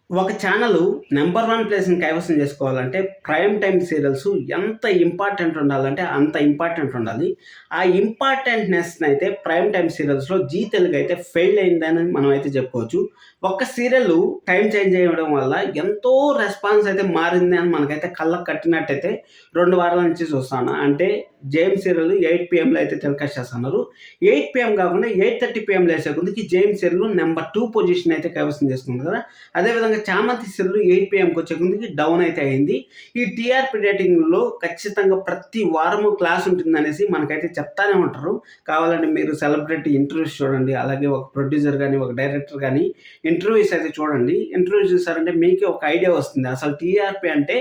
ఒక channel number 1 ప్లేస్‌ని కైవసం చేసుకోవాలంటే ప్రైమ్ టైమ్ సీరియల్స్ ఎంత ఇంపార్టెంట్ ఉండాలంటే అంత ఇంపార్టెంట్ ఉండాలి. ఆ ఇంపార్టెంట్‌నెస్‌నైతే ప్రైమ్ టైమ్ సీరియల్స్‌లో జీ తెలుగు అయితే ఫెయిల్ అయిందని మనమైతే చెప్పుకోవచ్చు. ఒక్క సీరియల్ టైమ్ చేంజ్ చేయడం వల్ల ఎంతో రెస్పాన్స్ అయితే మారింది అని మనకైతే కళ్ళకి కట్టినట్టయితే 2 వారాల నుంచి చూస్తాను. అంటే జేమ్స్ సీరియల్ 8 పీఎంలో అయితే టెలికాస్ట్ చేస్తున్నారు. 8 పీఎం కాకుండా 8:30 పీఎంలో వేసే కొద్దికి జేమ్స్ సీరియల్ నంబర్ 2 పొజిషన్ అయితే కైవసం చేసుకుంది కదా! అదేవిధంగా చామంతి సీరియల్ 8 పీఎంకి వచ్చే కొద్దికి డౌన్ అయితే అయింది. ఈ టీఆర్పీ రేటింగ్‌లో ఖచ్చితంగా ప్రతి వారము క్లాస్ ఉంటుందనేసి మనకైతే చెప్తానే ఉంటారు. కావాలంటే మీరు సెలబ్రిటీ ఇంటర్వ్యూస్ చూడండి. అలాగే ఒక ప్రొడ్యూసర్ గాని, ఒక డైరెక్టర్ గాని ఇంటర్వ్యూస్ అయితే చూడండి. ఇంటర్వ్యూ చూసారంటే మీకే ఒక ఐడియా వస్తుంది. అసలు టీఆర్పీ అంటే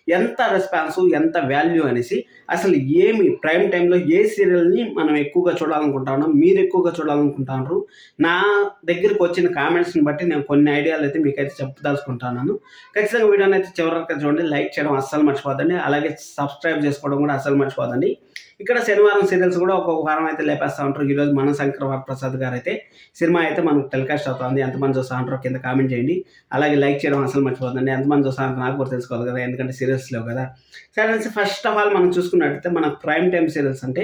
ఎంత రెస్పాన్సు, ఎంత వాల్యూ అనేసి. అసలు ఏమి ప్రైమ్ టైమ్‌లో ఏ సీరియల్‌ని మనం ఎక్కువగా చూడాలనుకుంటా ఉన్నాం, మీరు ఎక్కువగా చూడాలనుకుంటున్నారు. నా దగ్గరికి వచ్చిన కామెంట్స్‌ని బట్టి నేను కొన్ని ఐడియాలు అయితే మీకైతే చెప్పదలుచుకుంటున్నాను. ఖచ్చితంగా వీడియోని అయితే చివరి వరకు చూడండి. లైక్ చేయడం అస్సలు మర్చిపోద్దండి. అలాగే సబ్స్క్రైబ్ చేసుకోవడం కూడా అస్సలు మర్చిపోద్దండి. ఇక్కడ శనివారం సీరియల్స్ కూడా ఒక్కొక్క వారం అయితే లేపేస్తా ఉంటారు. ఈరోజు మన శంకర్ వరప్రసాద్ గారు అయితే సినిమా అయితే మనకు టెలికాస్ట్ అవుతుంది. ఎంతమంది చూస్తా ఉంటారో కింద కామెంట్ చేయండి. అలాగే లైక్ చేయడం అసలు మర్చిపోద్దండి. ఎంతమంది చూస్తా ఉంటారో నాకు కూడా తెలుసుకోవాలి కదా, ఎందుకంటే సీరియల్స్ లేవు కదా. సరే, ఫస్ట్ ఆఫ్ ఆల్ మనం చూసుకున్నట్టయితే మన ప్రైమ్ టైమ్ సీరియల్స్ అంటే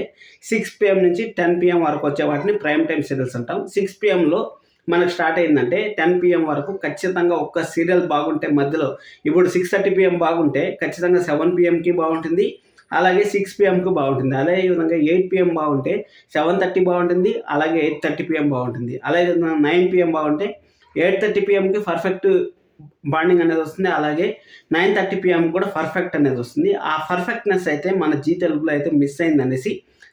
6 పీఎం నుంచి 10 పీఎం వరకు వచ్చే వాటిని ప్రైమ్ టైమ్ సీరియల్స్ అంటాం. 6 పీఎంలో మనకు స్టార్ట్ అయిందంటే 10 పీఎం వరకు ఖచ్చితంగా ఒక్క సీరియల్ బాగుంటే మధ్యలో ఇప్పుడు 6:30 పీఎం బాగుంటే ఖచ్చితంగా 7 పీఎంకి బాగుంటుంది. అలాగే 6 పీఎంకి బాగుంటుంది. అదే విధంగా 8 పీఎం బాగుంటే 7:30 బాగుంటుంది. అలాగే 8:30 పీఎం బాగుంటుంది. అలాగే 9 పీఎం బాగుంటే 8:30 పీఎంకి పర్ఫెక్ట్ బాండింగ్ అనేది వస్తుంది. అలాగే 9:30 పీఎం కూడా పర్ఫెక్ట్ అనేది వస్తుంది. ఆ పర్ఫెక్ట్‌నెస్ అయితే మన జీ తెలుగులో అయితే మిస్ అయిందనేసి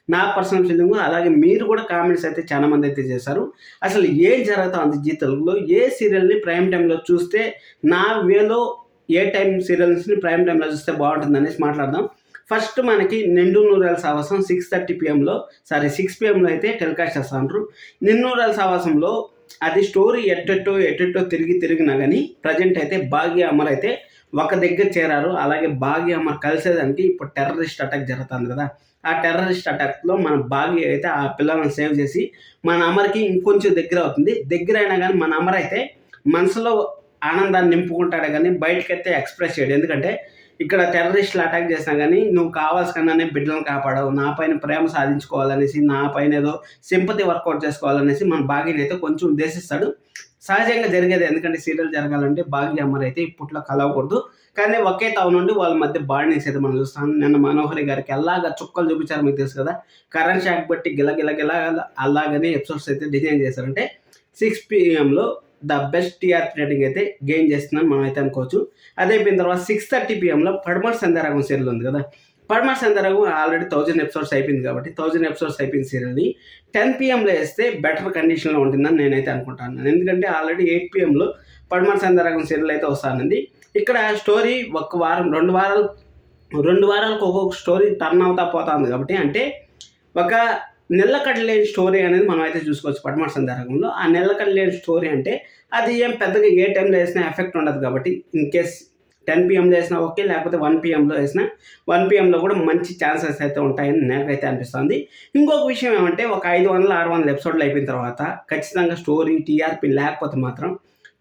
నా పర్సనల్ ఫీలింగు. అలాగే మీరు కూడా కామెంట్స్ అయితే చాలా మంది అయితే చేశారు. అసలు ఏం జరుగుతుంది జీ తెలుగులో? ఏ సీరియల్‌ని ప్రైమ్ టైమ్‌లో చూస్తే నా వేలో ఏ టైమ్ సీరియల్స్‌ని ప్రైమ్ టైమ్‌లో చూస్తే బాగుంటుందనేసి మాట్లాడదాం. ఫస్ట్ మనకి 'నిండు నూరేళ్ల సావాసం' 6:30 పీఎంలో 6 పీఎంలో అయితే టెలికాస్ట్ చేస్తా ఉంటారు. 'నిండు నూరేళ్ల సావాసంలో' అది స్టోరీ ఎట్టెట్టో తిరిగినా గానీ ప్రజెంట్ అయితే భాగ్య అమర్ అయితే ఒక దగ్గర చేరారు. అలాగే భాగ్య అమర్ కలిసేదానికి ఇప్పుడు టెర్రరిస్ట్ అటాక్ జరుగుతుంది కదా! ఆ టెర్రరిస్ట్ అటాక్‌లో మన భాగ్య అయితే ఆ పిల్లలను సేవ్ చేసి మన అమర్‌కి ఇంకొంచెం దగ్గర అవుతుంది. దగ్గరైనా గానీ మన అమర్ అయితే మనసులో ఆనందాన్ని నింపుకుంటాడే గానీ బయటకైతే ఎక్స్‌ప్రెస్ చేయడు. ఎందుకంటే ఇక్కడ టెర్రరిస్టులు అటాక్ చేసినా గానీ నువ్వు కావాల్సికన్నానే బిడ్డలను కాపాడావు, నా పైన ప్రేమ సాధించుకోవాలనేసి, నా పైన ఏదో సింపతి వర్కౌట్ చేసుకోవాలనేసి మన భాగ్యని అయితే కొంచెం ఉద్దేశిస్తాడు. సహజంగా జరిగేదే. ఎందుకంటే సీరియల్ జరగాలంటే భాగ్య అమర్ అయితే ఇప్పట్లో కలవకూడదు. కానీ ఒకే తావు నుండి వాళ్ళ మధ్య బాండింగ్స్ అయితే మనం చూస్తాం. నిన్న మనోహరి గారికి ఎలాగా చుక్కలు చూపించారో మీకు తెలుసు కదా! కరెంట్ షాక్ బట్టి గిలగిల అలాగనే ఎపిసోడ్స్ అయితే డిజైన్ చేశారంటే 6 పీఎంలో ద బెస్ట్ టీఆర్పీ రేటింగ్ అయితే గెయిన్ చేస్తుందని మనం అయితే అనుకోవచ్చు. అది అయిపోయిన తర్వాత 6:30 పీఎంలో 'పడమటి సంధ్యారాగం' సీరియల్ ఉంది కదా! 'పడమటి సంధ్యారాగం' ఆల్రెడీ 1000 ఎపిసోడ్స్ అయిపోయింది కాబట్టి 1000 ఎపిసోడ్స్ అయిపోయిన సీరియల్‌ని 10 పీఎంలో వేస్తే బెటర్ కండిషన్‌లో ఉంటుందని నేనైతే అనుకుంటున్నాను. ఎందుకంటే ఆల్రెడీ 8 పీఎంలో 'పడమటి సంధ్యారాగం' సీరియల్ అయితే వస్తానంది. ఇక్కడ స్టోరీ ఒక వారం 2 వారాలకు ఒక్కొక్క స్టోరీ టర్న్ అవుతా పోతుంది కాబట్టి, అంటే ఒక నిల్లకడలేని స్టోరీ అనేది మనం అయితే చూసుకోవచ్చు 'పడమటి సంధ్యారాగంలో'. ఆ నిల్లకడలేని స్టోరీ అంటే అది ఏం పెద్దగా ఏ టైంలో వేసినా ఎఫెక్ట్ ఉండదు కాబట్టి, ఇన్‌కేస్ 10 పీఎంలో వేసినా ఓకే, లేకపోతే 1 పీఎంలో వేసినా 1 పీఎంలో కూడా మంచి ఛాన్సెస్ అయితే ఉంటాయని నాకైతే అనిపిస్తుంది. ఇంకొక విషయం ఏమంటే ఒక 500, 600 ఎపిసోడ్లు అయిపోయిన తర్వాత ఖచ్చితంగా స్టోరీ, టీఆర్పీ లేకపోతే మాత్రం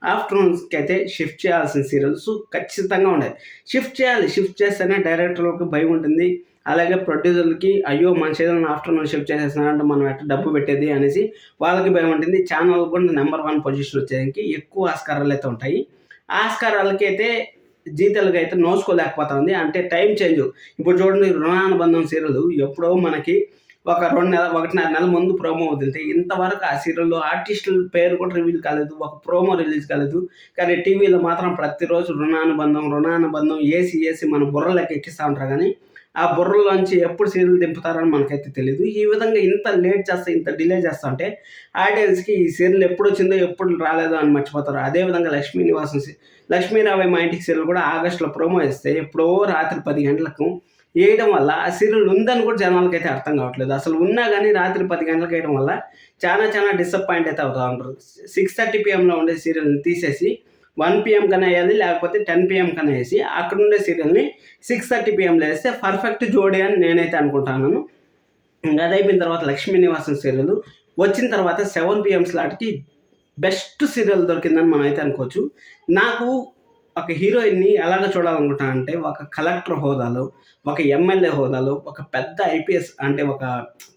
ఆఫ్టర్‌నూన్స్‌కి అయితే షిఫ్ట్ చేయాల్సిన సీరియల్స్ ఖచ్చితంగా ఉండాలి. షిఫ్ట్ చేయాలి. షిఫ్ట్ చేస్తేనే డైరెక్టర్‌లకు భయం ఉంటుంది. అలాగే ప్రొడ్యూసర్‌లకి అయ్యో! మన సీరియల్‌ని ఆఫ్టర్‌నూన్ షిఫ్ట్ చేసేస్తున్నారంటే మనం ఎట్ట డబ్బు పెట్టేది అనేసి వాళ్ళకి భయం ఉంటుంది. ఛానల్ కూడా నంబర్ 1 పొజిషన్ వచ్చేదానికి ఎక్కువ ఆస్కారాలు అయితే ఉంటాయి. ఆ ఆస్కారాలకైతే జీ తెలుగు అయితే నోచుకోలేకపోతుంది. అంటే టైం చేంజ్. ఇప్పుడు చూడండి 'రుణానుబంధం' సీరియల్ ఎప్పుడో మనకి ఒక 1.5 నెలల ముందు ప్రోమో వదిలితే ఇంతవరకు ఆ సీరియల్‌లో ఆర్టిస్టుల పేరు కూడా రివీల్ కాలేదు. ఒక ప్రోమో రిలీజ్ కాలేదు. కానీ టీవీలో మాత్రం ప్రతిరోజు 'రుణానుబంధం' ఏసి మన బుర్రలోకి ఎక్కిస్తా ఉంటారు గానీ, ఆ బుర్రలోంచి ఎప్పుడు సీరియల్ దింపుతారని మనకైతే తెలీదు. ఈ విధంగా ఇంత లేట్ చేస్తా, ఇంత డిలే చేస్తా ఉంటే ఆడియన్స్‌కి ఈ సీరియల్ ఎప్పుడొచ్చిందో, ఎప్పుడు రాలేదో అని మర్చిపోతారు. అదేవిధంగా 'లక్ష్మీరావే మా ఇంటికి' సీరియల్ కూడా ఆగస్టులో ప్రోమో ఇస్తే ఎప్పుడో రాత్రి 10 గంటలకు ఏయడం వల్ల ఆ సీరియల్ ఉందని కూడా జనాలకైతే అర్థం కావట్లేదు. అసలు ఉన్నా గానీ రాత్రి 10 గంటలకు ఏయడం వల్ల చాలా డిసప్పాయింట్ అయితే అవుతా ఉంటారు. 6:30 పీఎంలో ఉండే సీరియల్‌ని తీసేసి 1 పీఎం కన్నా ఎయాలి, లేకపోతే 10 పీఎం కన్నా ఏసి అక్కడుండే సీరియల్‌ని 6:30 పీఎంలో ఏస్తే పర్ఫెక్ట్ జోడీ అని నేనైతే అనుకుంటున్నాను. అది అయిపోయిన తర్వాత 'లక్ష్మీ నివాసం' సీరియల్ వచ్చిన తర్వాత 7 పీఎం స్లాట్‌కి బెస్ట్ సీరియల్ దొరికిందని మనం అయితే అనుకోవచ్చు. నాకు ఒక హీరోయిన్‌ని ఎలాగ చూడాలనుకుంటానంటే, ఒక కలెక్టర్ హోదాలో, ఒక ఎమ్మెల్యే హోదాలో, ఒక పెద్ద ఐపీఎస్ అంటే ఒక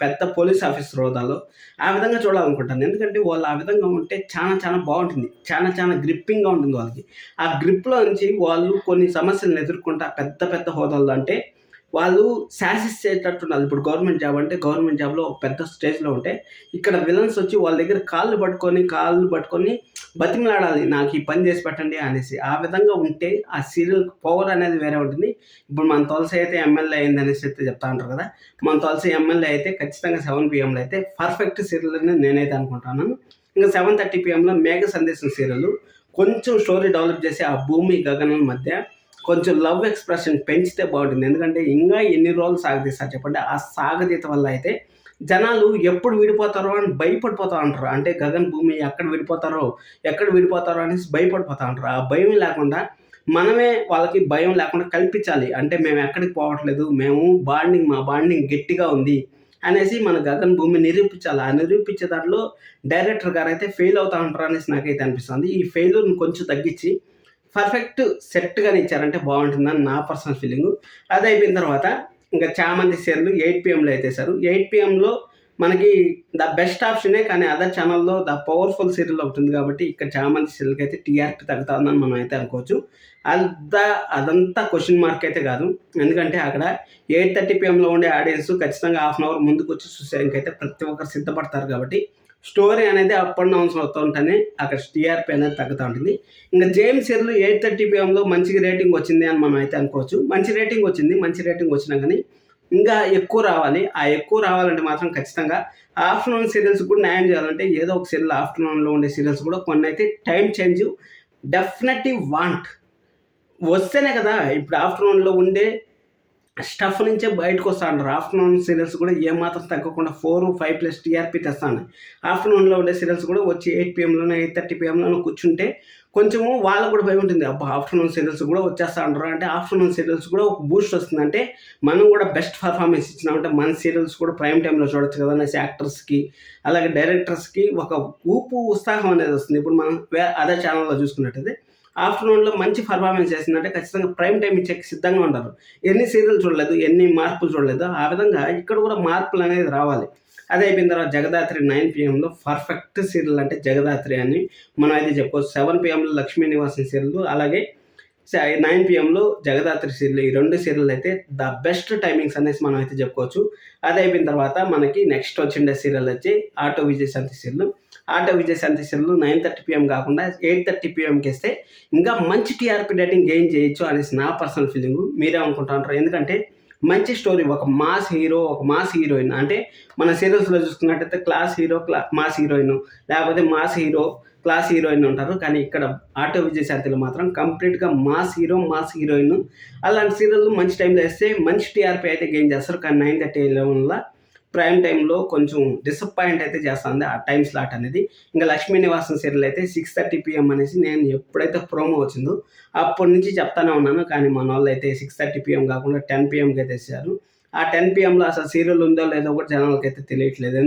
పెద్ద పోలీస్ ఆఫీసర్ హోదాలో ఆ విధంగా చూడాలనుకుంటాను. ఎందుకంటే వాళ్ళు ఆ విధంగా ఉంటే చాలా చాలా బావుంటుంది. చాలా చాలా గ్రిప్పింగ్‌గా ఉంటుంది వాళ్ళకి. ఆ గ్రిప్‌లో నుంచి వాళ్ళు కొన్ని సమస్యలను ఎదుర్కొంటా పెద్ద పెద్ద హోదాల్లో అంటే వాళ్ళు శాసిచ్చేటట్టుండాలి. ఇప్పుడు గవర్నమెంట్ జాబ్ అంటే గవర్నమెంట్ జాబ్‌లో ఒక పెద్ద స్టేజ్‌లో ఉంటే, ఇక్కడ విలన్స్ వచ్చి వాళ్ళ దగ్గర కాళ్ళు పట్టుకొని బతిమిలాడాలి. నాకు ఈ పని చేసి పెట్టండి అనేసి. ఆ విధంగా ఉంటే ఆ సీరియల్ పవర్ అనేది వేరే ఉంటుంది. ఇప్పుడు మన తులసి అయితే ఎమ్మెల్యే అయిందనేసి అయితే చెప్తా ఉంటారు కదా! మన తులసి ఎమ్మెల్యే అయితే ఖచ్చితంగా 7 పీఎంలో అయితే పర్ఫెక్ట్ సీరియల్ అని నేనైతే అనుకుంటున్నాను. ఇంక 7:30 పీఎంలో మేఘ సందేశం సీరియల్ కొంచెం స్టోరీ డెవలప్ చేసి ఆ భూమి, గగనం మధ్య కొంచెం లవ్ ఎక్స్‌ప్రెషన్ పెంచితే బావుంటుంది. ఎందుకంటే ఇంగా ఎన్ని రోజులు సాగదీస్తారు చెప్పండి. ఆ సాగదీత వల్ల అయితే జనాలు ఎప్పుడు విడిపోతారో అని భయపడిపోతా ఉంటారు. అంటే గగన్, భూమి ఎక్కడ విడిపోతారో అనేసి భయపడిపోతా ఉంటారు. ఆ భయం లేకుండా మనమే వాళ్ళకి భయం లేకుండా కల్పించాలి. అంటే మేము ఎక్కడికి పోవట్లేదు. మా బాండింగ్ గట్టిగా ఉంది అనేసి మన గగన్, భూమి నిరూపించాలి. ఆ నిరూపించే దాంట్లో డైరెక్టర్ గారైతే ఫెయిల్ అవుతా ఉంటారు అనేసి నాకైతే అనిపిస్తుంది. ఈ ఫెయిల్యూర్‌ని కొంచెం తగ్గించి పర్ఫెక్ట్ సెట్‌గానే ఇచ్చారంటే బావుంటుందని నా పర్సనల్ ఫీలింగు. అదయిపోయిన తర్వాత ఇంక 'చామంతి' సీరియల్ 8 పీఎంలో అయితే ఏశారు. 8 పీఎంలో మనకి ద బెస్ట్ ఆప్షనే కానీ అదర్ ఛానెల్‌లో ద పవర్‌ఫుల్ సీరియల్ ఒకటుంది కాబట్టి ఇక్కడ 'చామంతి' సీరియల్‌కైతే టీఆర్‌పీ తగ్గుతా ఉందని మనం అయితే అనుకోవచ్చు. అదంతా క్వెషన్ మార్క్ అయితే కాదు. ఎందుకంటే అక్కడ 8:30 పీఎంలో ఉండే ఆడియన్స్ ఖచ్చితంగా హాఫ్ అన్ అవర్ ముందుకొచ్చి చూసేదానికైతే ప్రతి ఒక్కరు సిద్ధపడతారు కాబట్టి స్టోరీ అనేది అప్ అండ్ డౌన్స్ అవుతూ ఉంటేనే అక్కడ టీఆర్‌పీ అనేది తగ్గుతా ఉంటుంది. ఇంక 'జేమ్స్' సీరియల్ 8:30 పీఎంలో మంచిగా రేటింగ్ వచ్చింది అని మనం అయితే అనుకోవచ్చు. మంచి రేటింగ్ వచ్చింది. మంచి రేటింగ్ వచ్చినా గానీ ఇంకా ఎక్కువ రావాలి. ఆ ఎక్కువ రావాలంటే మాత్రం ఖచ్చితంగా ఆఫ్టర్‌నూన్ సీరియల్స్ కూడా న్యాయం చేయాలంటే ఏదో ఒక సీరియల్ ఆఫ్టర్‌నూన్‌లో ఉండే సీరియల్స్ కూడా కొన్నైతే టైమ్ చేంజ్ డెఫినెట్‌లీ వాంట్. వస్తేనే కదా! ఇప్పుడు ఆఫ్టర్‌నూన్‌లో ఉండే స్టఫ్ నుంచే బయటకొస్తా ఉంటారు. ఆఫ్టర్‌నూన్ సీరియల్స్ కూడా ఏమాత్రం తగ్గకుండా 4, 5+ టీఆర్‌పీ తెస్తాన్నాయి. ఆఫ్టర్‌నూన్‌లో ఉండే సీరియల్స్ కూడా వచ్చి 8 పీఎంలోనో, 8:30 పీఎంలోనో కూర్చుంటే కొంచెము వాళ్ళకి కూడా భయం ఉంటుంది. అబ్బా! ఆఫ్టర్‌నూన్ సీరియల్స్ కూడా వచ్చేస్తా అంటారు. అంటే ఆఫ్టర్‌నూన్ సీరియల్స్ కూడా ఒక బూస్ట్ వస్తుందంటే మనం కూడా బెస్ట్ పెర్ఫార్మన్స్ ఇచ్చినామంటే మన సీరియల్స్ కూడా ప్రైమ్ టైమ్‌లో చూడొచ్చు కదా! అనేసి యాక్టర్స్‌కి అలాగే డైరెక్టర్స్‌కి ఒక ఉత్సాహం అనేది వస్తుంది. ఇప్పుడు మనం అదే ఛానెల్‌లో చూసుకున్నట్టయితే ఆఫ్టర్‌నూన్‌లో మంచి పెర్ఫార్మన్స్ చేసిందంటే ఖచ్చితంగా ప్రైమ్ టైమ్ ఇచ్చేకి సిద్ధంగా ఉంటారు. ఎన్ని సీరియల్ చూడలేదు, ఎన్ని మార్పులు చూడలేదో ఆ విధంగా ఇక్కడ కూడా మార్పులనేది రావాలి. అది అయిపోయిన తర్వాత 'జగదాత్రి' 9 పీఎంలో పర్ఫెక్ట్ సీరియల్ అంటే 'జగదాత్రి' అని మనం అయితే చెప్పుకోవచ్చు. 7 పీఎంలో 'లక్ష్మీ నివాసం' సీరియల్ అలాగే 9 పీఎంలో 'జగదాత్రి' సీరియల్. ఈ 2 సీరియల్ అయితే ద బెస్ట్ టైమింగ్స్ అనేసి మనం అయితే చెప్పుకోవచ్చు. అది అయిపోయిన తర్వాత మనకి నెక్స్ట్ వచ్చిండే సీరియల్ వచ్చి 'auto Vijayashanti' serial. 'Auto Vijayashanti' serial 9:30 PM కాకుండా 8:30 పీఎంకేస్తే ఇంకా మంచి టీఆర్‌పీ రేటింగ్ గెయిన్ చేయొచ్చు అనేసి నా పర్సనల్ ఫీలింగు. మీరేమనుకుంటా ఉంటారు? ఎందుకంటే మంచి స్టోరీ ఒక మాస్ హీరో, ఒక మాస్ హీరోయిన్ అంటే మన సీరియల్స్‌లో చూసుకున్నట్టయితే క్లాస్ హీరో, మాస్ హీరోయిన్ లేకపోతే మాస్ హీరో, క్లాస్ హీరోయిన్ ఉంటారు. కానీ ఇక్కడ 'ఆటో విజయశాంతి'లో మాత్రం కంప్లీట్‌గా మాస్ హీరో, మాస్ హీరోయిన్ అలాంటి సీరియల్‌లు మంచి టైంలో ఏస్తే మంచి టీఆర్‌పీ అయితే గెయిన్ చేస్తారు. కానీ 9:30, 11ల ప్రైమ్ టైమ్‌లో కొంచెం డిసప్పాయింట్ అయితే చేస్తుంది ఆ టైమ్ స్లాట్ అనేది. ఇంకా 'లక్ష్మీ నివాసం' సీరియల్ అయితే 6:30 పీఎం అనేసి నేను ఎప్పుడైతే ప్రోమో వచ్చిందో అప్పటి నుంచి చెప్తానే ఉన్నాను. కానీ మనోళ్ళైతే 6:30 పీఎం కాకుండా 10 పీఎంకి అయితే ఇచ్చారు. ఆ 10 పీఎంలో అసలు సీరియల్ ఉందో లేదో కూడా జనాలకైతే తెలియట్లేదు.